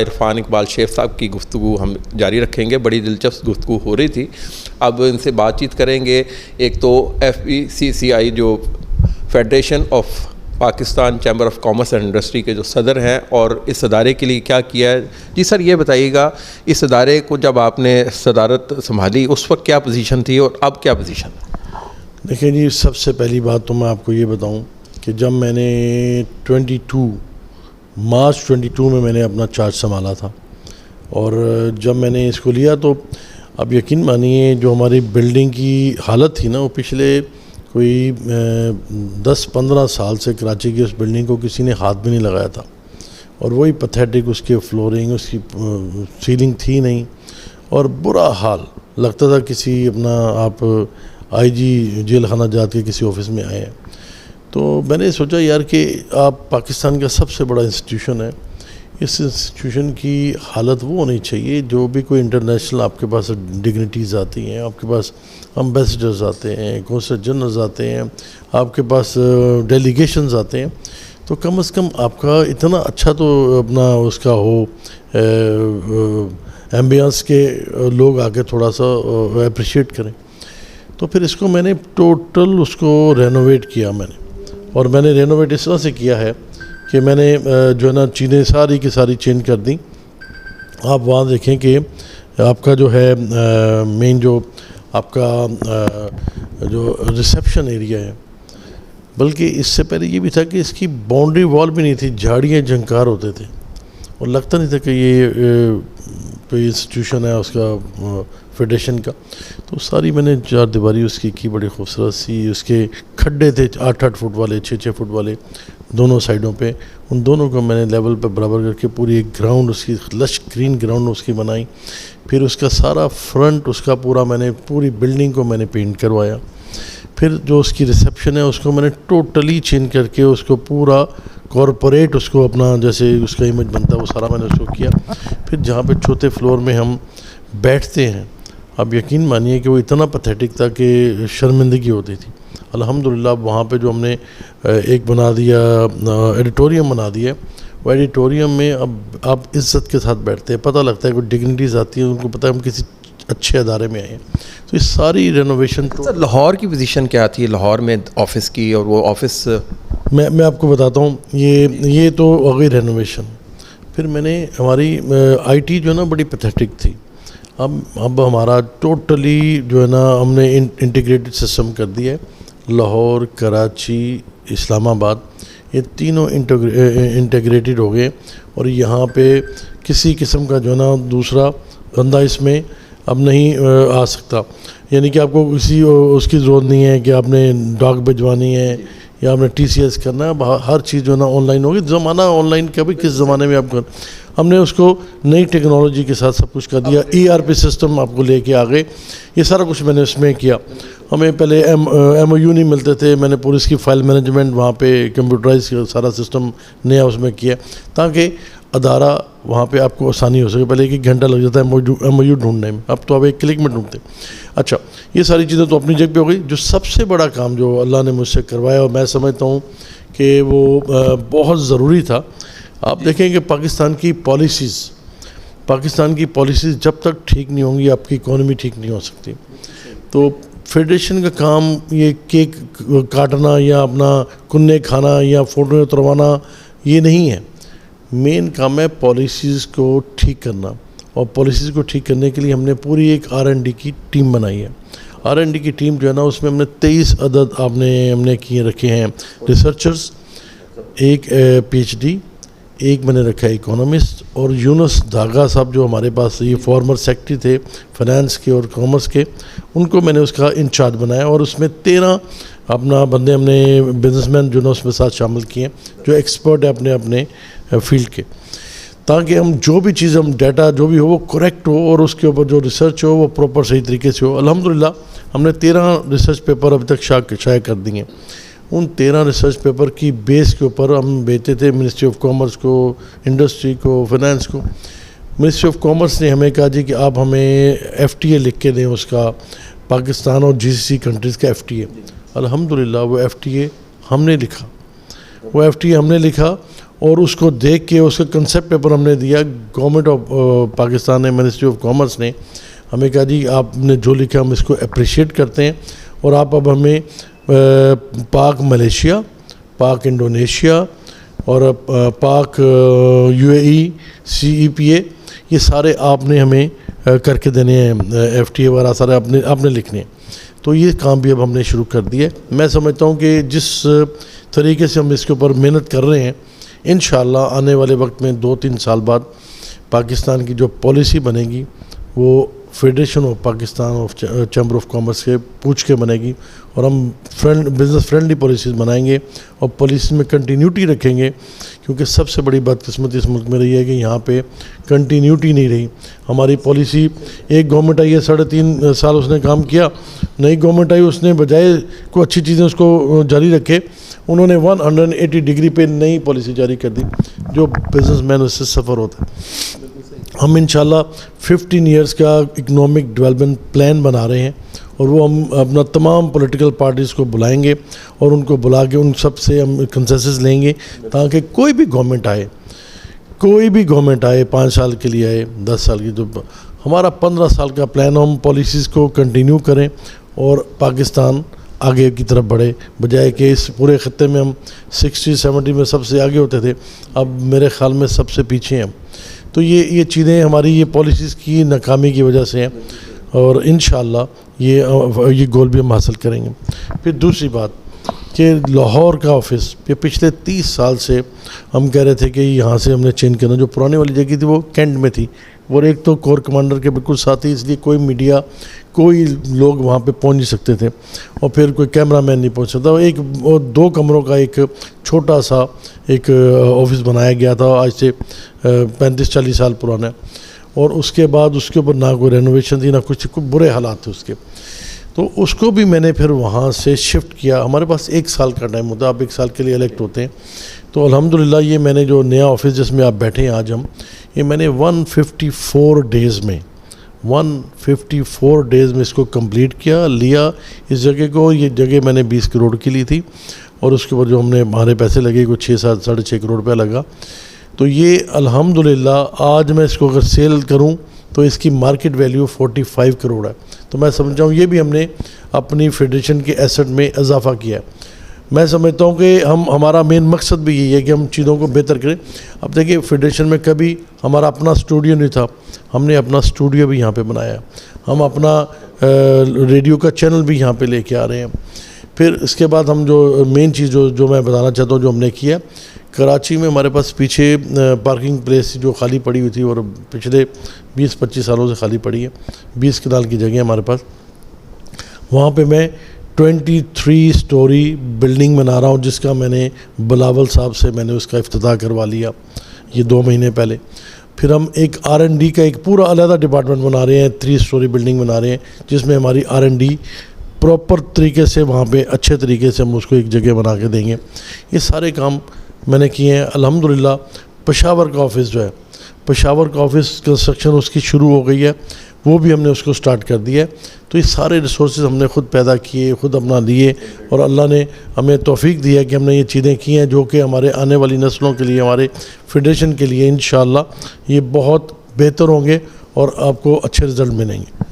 इरफान इकबाल शेख साहब की गुफ्तगू हम जारी रखेंगे। बड़ी दिलचस्प गुफ्तगू हो रही थी, अब इनसे बातचीत करेंगे। एक तो FECCI जो federation of Pakistan chamber of commerce and industry के जो सदर हैं, और इस अदारे के लिए क्या किया है। जी सर, ये बताइएगा, इस अदारे को जब आपने सदारत संभाली उस वक्त क्या पोजीशन थी और अब क्या पोजीशन है? देखिए जी, सबसे पहली बात तो मैं आपको ये बताऊं कि जब मैंने मार्च 22 में मैंने अपना चार्ज संभाला था, और जब मैंने इसको लिया तो अब यकीन मानिए जो हमारी बिल्डिंग की हालत थी ना, वो पिछले कोई 10-15 साल से कराची की उस बिल्डिंग को किसी ने हाथ भी नहीं लगाया था। और वही पैथेटिक उसके फ्लोरिंग, उसकी सीलिंग थी नहीं, और बुरा हाल लगता था किसी अपना आप IG जेल खाना जात के किसी ऑफिस में आए हैं। तो मैंने सोचा यार कि आप पाकिस्तान का सबसे बड़ा इंस्टीट्यूशन है, इस इंस्टीट्यूशन की हालत वो होनी चाहिए जो भी कोई इंटरनेशनल आपके पास डिग्निटीज़ आती हैं, आपके पास एम्बेसडर्स आते हैं, कौंसल जनरल्स आते हैं, आपके पास डेलीगेशंस आते हैं, तो कम से कम आपका इतना अच्छा तो अपना उसका हो एम्बियंस के लोग आके थोड़ा सा अप्रिशिएट करें। तो फिर इसको मैंने टोटल उसको रेनोवेट किया और मैंने रेनोवेट इस तरह से किया है कि मैंने जो है ना चीज़ें सारी की सारी चेंज कर दी। आप वहाँ देखें कि आपका जो है मेन जो आपका जो रिसेप्शन एरिया है, बल्कि इससे पहले ये भी था कि इसकी बाउंड्री वॉल भी नहीं थी, झाड़ियाँ झंकार होते थे और लगता नहीं था कि ये कोई इंस्टीट्यूशन है उसका फेडरेशन का। तो सारी मैंने 4 दीवारी उसकी की, बड़ी खूबसूरत सी। उसके खड्डे थे 8-8 फुट वाले, 6-6 फुट वाले दोनों साइडों पे, उन दोनों को मैंने लेवल पे बराबर करके पूरी एक ग्राउंड उसकी लश ग्रीन ग्राउंड उसकी बनाई। फिर उसका सारा फ्रंट उसका पूरा मैंने पूरी बिल्डिंग को मैंने पेंट करवाया। फिर जो उसकी रिसेप्शन है उसको मैंने टोटली चेंज करके उसको पूरा कॉरपोरेट उसको अपना जैसे उसका इमेज बनता है वो सारा मैंने उसको किया। फिर जहाँ पे चौथे फ्लोर में हम बैठते हैं, अब यकीन मानिए कि वो इतना पैथेटिक था कि शर्मिंदगी होती थी। अल्हम्दुलिल्लाह वहाँ पे जो हमने एक बना दिया एडिटोरियम बना दिया, वो एडिटोरियम में अब आप इज़्ज़त के साथ बैठते हैं, पता लगता है कोई डिग्निटीज़ आती है, उनको पता है हम किसी अच्छे अदारे में आए हैं। तो ये सारी रेनोवेशन तो लाहौर की पोजीशन क्या थी लाहौर में ऑफिस की, और वो ऑफिस मैं आपको बताता हूँ। ये तो हो गई रेनोवेशन। फिर मैंने हमारी IT जो है ना बड़ी पैथेटिक थी। अब हमारा टोटली जो है ना हमने इंटीग्रेटेड सिस्टम कर दिया है। लाहौर, कराची, इस्लामाबाद, ये तीनों इंटीग्रेटेड हो गए, और यहाँ पे किसी किस्म का जो है ना दूसरा बंदा इसमें अब नहीं आ सकता। यानी कि आपको किसी उसकी ज़रूरत नहीं है कि आपने डाक भिजवानी है या आपने TCS करना है। हर चीज़ जो है ना ऑनलाइन होगी। ज़माना ऑनलाइन का भी किस ज़माने में आप कर, हमने उसको नई टेक्नोलॉजी के साथ सब कुछ कर दिया। ERP सिस्टम आपको लेके आ गए, ये सारा कुछ मैंने उसमें किया। हमें पहले MOU नहीं मिलते थे, मैंने पूरी इसकी फ़ाइल मैनेजमेंट वहाँ पे कंप्यूटराइज सारा सिस्टम नया उसमें किया, ताकि अदारा वहाँ पे आपको आसानी हो सके। पहले 1 घंटा लग जाता है MOU ढूंढने में, अब तो आप 1 क्लिक में ढूंढते। अच्छा, ये सारी चीज़ें तो अपनी जगह पे हो गई। जो सबसे बड़ा काम जो अल्लाह ने मुझसे करवाया, और मैं समझता हूँ कि वो बहुत ज़रूरी था। आप देखें कि पाकिस्तान की पॉलिसीज़ जब तक ठीक नहीं होंगी, आपकी इकॉनमी ठीक नहीं हो सकती। तो फेडरेशन का काम ये केक काटना या अपना कुन्ने खाना या फ़ोटो उतरवाना ये नहीं है। मेन काम है पॉलिसीज़ को ठीक करना, और पॉलिसीज़ को ठीक करने के लिए हमने पूरी एक R&D की टीम बनाई है। R&D की टीम जो है ना उसमें हमने 23 अदद हमने किए रखे हैं रिसर्चर्स, एक PhD, एक मैंने रखा है इकोनॉमिस्ट, और यूनुस धागा साहब जो हमारे पास ये फॉर्मर सेक्रेटरी थे फाइनेंस के और कॉमर्स के, उनको मैंने उसका इंचार्ज बनाया। और उसमें 13 अपना बंदे हमने बिजनेसमैन जो ना उसमें साथ शामिल किए हैं, जो एक्सपर्ट है अपने अपने फील्ड के, ताकि हम जो भी चीज़ हम डाटा जो भी हो वो करेक्ट हो, और उसके ऊपर जो रिसर्च हो वो प्रॉपर सही तरीके से हो। अल्हम्दुलिल्लाह हमने 13 रिसर्च पेपर अभी तक शाया कर दिए। उन 13 रिसर्च पेपर की बेस के ऊपर हम भेजते थे मिनिस्ट्री ऑफ कॉमर्स को, इंडस्ट्री को, फाइनेंस को। मिनिस्ट्री ऑफ कॉमर्स ने हमें कहा जी कि आप हमें FTA लिख के दें, उसका पाकिस्तान और GCC कंट्रीज़ का FTA। अल्हम्दुलिल्लाह वो FTA हमने लिखा, और उसको देख के उसका कंसेप्ट पेपर हमने दिया। गवर्नमेंट ऑफ पाकिस्तान ने, मिनिस्ट्री ऑफ कॉमर्स ने हमें कहा जी आपने जो लिखा हम इसको अप्रिशिएट करते हैं और आप अब हमें पाक मलेशिया, पाक इंडोनेशिया और पाक UAE CEPA ये सारे आपने हमें करके देने हैं, FTA वगैरह सारे आपने लिखने हैं। तो ये काम भी अब हमने शुरू कर दिया है। मैं समझता हूँ कि जिस तरीके से हम इसके ऊपर मेहनत कर रहे हैं, इंशाअल्लाह आने वाले वक्त में 2-3 साल बाद पाकिस्तान की जो पॉलिसी बनेगी वो federation of Pakistan of chamber of commerce के पूछ के बनेगी और हम बिज़नेस फ्रेंडली पॉलिसीज़ बनाएंगे और पॉलिसी में कंटिन्यूटी रखेंगे, क्योंकि सबसे बड़ी बदकिस्मती इस मुल्क में रही है कि यहाँ पे कंटिन्यूटी नहीं रही। हमारी पॉलिसी, एक गवर्नमेंट आई है 3.5 साल उसने काम किया, नई गवर्नमेंट आई उसने बजाय को अच्छी चीज़ें उसको जारी रखे, उन्होंने 180 डिग्री पे नई पॉलिसी जारी कर दी, जो बिजनेसमैन उससे सफ़र होता है। हम इंशाल्लाह 15 इयर्स का इकोनॉमिक डेवलपमेंट प्लान बना रहे हैं और वो हम अपना तमाम पॉलिटिकल पार्टीज़ को बुलाएंगे और उनको बुला के उन सब से हम कंसेंसस लेंगे, ताकि कोई भी गवर्नमेंट आए 5 साल के लिए आए, 10 साल की, तो हमारा 15 साल का प्लान, हम पॉलिसीज़ को कंटिन्यू करें और पाकिस्तान आगे की तरफ बढ़े, बजाय कि इस पूरे ख़त्ते में हम 60-70 में सबसे आगे होते थे, अब मेरे ख़्याल में सबसे पीछे हैं। तो ये चीज़ें हमारी ये पॉलिसीज़ की नाकामी की वजह से हैं और इंशाअल्लाह ये गोल भी हम हासिल करेंगे। फिर दूसरी बात कि लाहौर का ऑफिस, ये पिछले 30 साल से हम कह रहे थे कि यहाँ से हमने चेंज करना, जो पुरानी वाली जगह थी वो कैंट में थी और एक तो कोर कमांडर के बिल्कुल साथ ही, इसलिए कोई मीडिया, कोई लोग वहाँ पे पहुँच नहीं सकते थे और फिर कोई कैमरामैन नहीं पहुँच सकता। एक 2 कमरों का एक छोटा सा एक ऑफिस बनाया गया था, आज से 35-40 साल पुराना, और उसके बाद उसके ऊपर ना कोई रेनोवेशन थी ना कुछ बुरे हालात थे उसके, तो उसको भी मैंने फिर वहाँ से शिफ्ट किया। हमारे पास 1 साल का टाइम होता है, आप 1 साल के लिए इलेक्ट होते हैं, तो अल्हम्दुलिल्लाह ये मैंने जो नया ऑफिस जिसमें आप बैठे हैं आज हम, ये मैंने 154 डेज़ में इसको कंप्लीट लिया इस जगह को। ये जगह मैंने 20 करोड़ की ली थी और उसके ऊपर जो हमारे पैसे लगे कुछ 6-6.5 करोड़ रुपया लगा। तो ये अल्हम्दुलिल्लाह आज मैं इसको अगर सेल करूं तो इसकी मार्केट वैल्यू 45 करोड़ है। तो मैं समझता हूँ ये भी हमने अपनी फेडरेशन के एसेट में इजाफा किया है। मैं समझता हूँ कि हमारा मेन मकसद भी यही है कि हम चीज़ों को बेहतर करें। अब देखिए फेडरेशन में कभी हमारा अपना स्टूडियो नहीं था, हमने अपना स्टूडियो भी यहाँ पे बनाया है, हम अपना रेडियो का चैनल भी यहाँ पे लेके आ रहे हैं। फिर इसके बाद हम जो मेन चीज़ जो मैं बताना चाहता हूँ जो हमने किया, कराची में हमारे पास पीछे पार्किंग प्लेस जो खाली पड़ी हुई थी और पिछले 20-25 सालों से खाली पड़ी है, 20 कनाल की जगह हमारे पास, वहाँ पे मैं 23 स्टोरी बिल्डिंग बना रहा हूँ, जिसका मैंने बिलावल साहब से मैंने उसका इफ्तिताह करवा लिया ये 2 महीने पहले। फिर हम एक R&D का एक पूरा अलग डिपार्टमेंट बना रहे हैं, 3 स्टोरी बिल्डिंग बना रहे हैं, जिसमें हमारी R&D प्रॉपर तरीके से वहाँ पे अच्छे तरीके से हम उसको एक जगह बना के देंगे। ये सारे काम मैंने किए हैं। अल्हम्दुलिल्लाह पेशावर का ऑफ़िस जो है, पेशावर का ऑफ़िस कंस्ट्रक्शन उसकी शुरू हो गई है, वो भी हमने उसको स्टार्ट कर दिया है। तो ये सारे रिसोर्सेज हमने खुद पैदा किए, खुद अपना लिए और अल्लाह ने हमें तौफीक दी है कि हमने ये चीज़ें की हैं जो कि हमारे आने वाली नस्लों के लिए, हमारे फेडरेशन के लिए इंशाअल्लाह ये बहुत बेहतर होंगे और आपको अच्छे रिज़ल्ट मिलेंगे।